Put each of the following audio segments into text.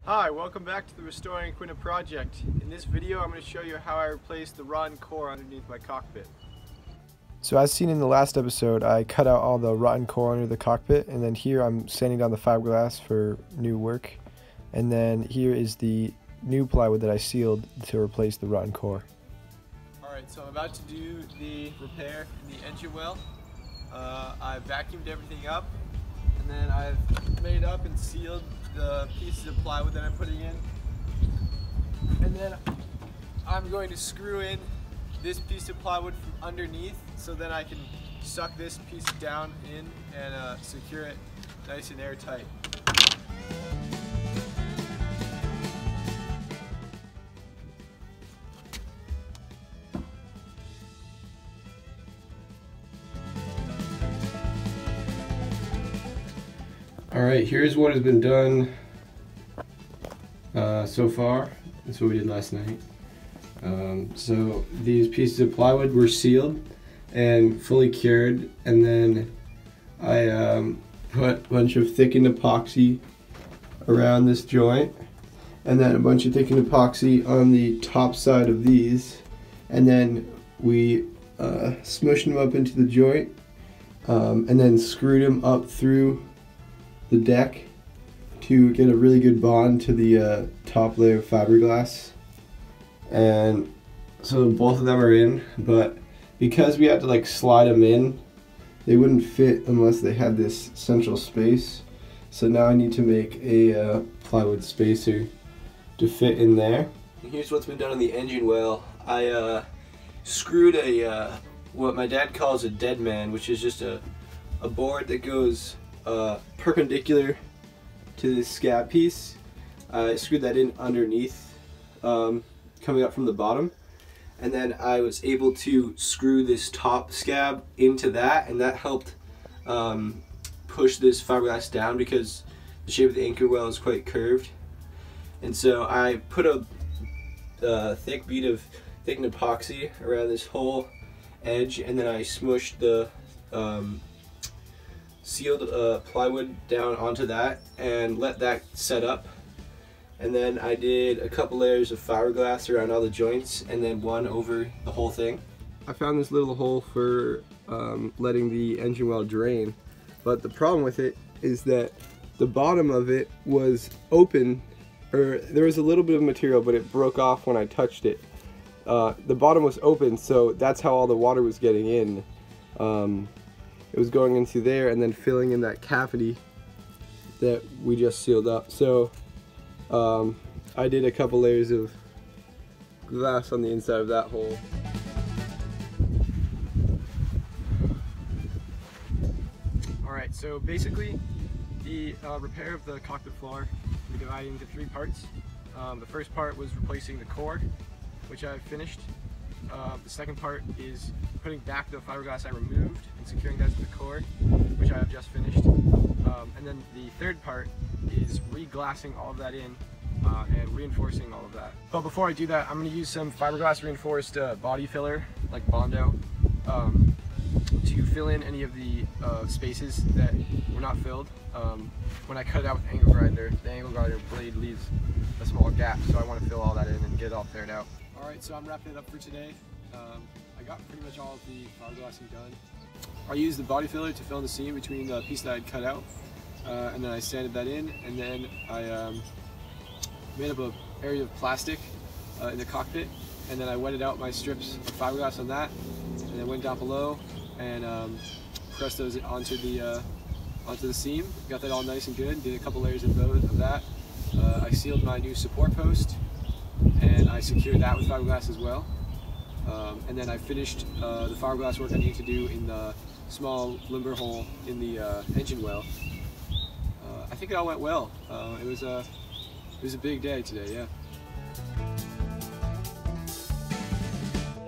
Hi, welcome back to the Restoring Aquina project. In this video I'm going to show you how I replaced the rotten core underneath my cockpit. So as seen in the last episode, I cut out all the rotten core under the cockpit, and then here I'm sanding down the fiberglass for new work. And then here is the new plywood that I sealed to replace the rotten core. Alright, so I'm about to do the repair in the engine well. I vacuumed everything up, and then I've made up and sealed the pieces of plywood that I'm putting in. And then I'm going to screw in this piece of plywood from underneath, so then I can suck this piece down in and secure it nice and airtight. Alright, here's what has been done so far. That's what we did last night. So these pieces of plywood were sealed and fully cured, and then I put a bunch of thickened epoxy around this joint, and then a bunch of thickened epoxy on the top side of these, and then we smushed them up into the joint, and then screwed them up through the deck to get a really good bond to the top layer of fiberglass. And so both of them are in, but because we had to like slide them in, they wouldn't fit unless they had this central space. So now I need to make a plywood spacer to fit in there. And here's what's been done on the engine well. I screwed a what my dad calls a dead man, which is just a board that goes perpendicular to this scab piece. I screwed that in underneath, coming up from the bottom, and then I was able to screw this top scab into that, and that helped push this fiberglass down because the shape of the anchor well is quite curved. And so I put a thick bead of thickened epoxy around this whole edge, and then I smushed the sealed plywood down onto that and let that set up. And then I did a couple layers of fiberglass around all the joints, and then one over the whole thing. I found this little hole for letting the engine well drain, but the problem with it is that the bottom of it was open, or there was a little bit of material, but it broke off when I touched it. The bottom was open, so that's how all the water was getting in. It was going into there and then filling in that cavity that we just sealed up. So I did a couple layers of glass on the inside of that hole. Alright, so basically the repair of the cockpit floor we divided into three parts. The first part was replacing the core, which I've finished. The second part is putting back the fiberglass I removed and securing that to the core, which I have just finished. And then the third part is re-glassing all of that in and reinforcing all of that. But before I do that, I'm going to use some fiberglass reinforced body filler, like Bondo, to fill in any of the spaces that were not filled. When I cut it out with the angle grinder blade leaves a small gap, so I want to fill all that in and get it all cleared out. Alright, so I'm wrapping it up for today. I got pretty much all of the fiberglassing done. I used the body filler to fill in the seam between the piece that I had cut out, and then I sanded that in, and then I made up an area of plastic in the cockpit, and then I wetted out my strips of fiberglass on that, and then went down below and pressed those onto the seam. Got that all nice and good, did a couple layers of that. I sealed my new support post, and I secured that with fiberglass as well. And then I finished the fiberglass work I need to do in the small limber hole in the engine well. I think it all went well. It was a big day today, yeah.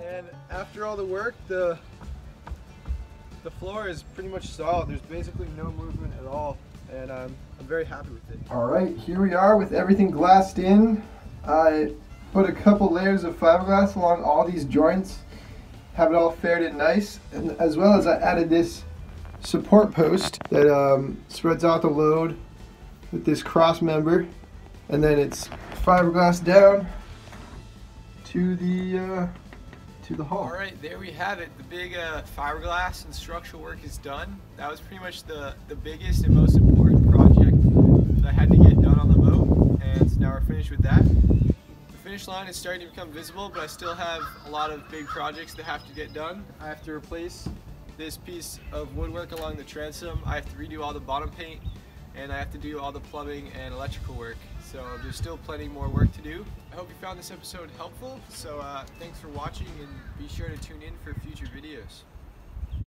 And after all the work, the floor is pretty much solid. There's basically no movement at all, and I'm very happy with it. Alright, here we are with everything glassed in. I put a couple layers of fiberglass along all these joints, have it all faired in nice, and as well as I added this support post that spreads out the load with this cross member and then it's fiberglass down to the hull. All right, there we have it. The big fiberglass and structural work is done. That was pretty much the biggest and most important project that I had to get done on the boat, and so now we're finished with that. The finish line is starting to become visible, but I still have a lot of big projects that have to get done. I have to replace this piece of woodwork along the transom. I have to redo all the bottom paint, and I have to do all the plumbing and electrical work. So there's still plenty more work to do. I hope you found this episode helpful. So thanks for watching, and be sure to tune in for future videos.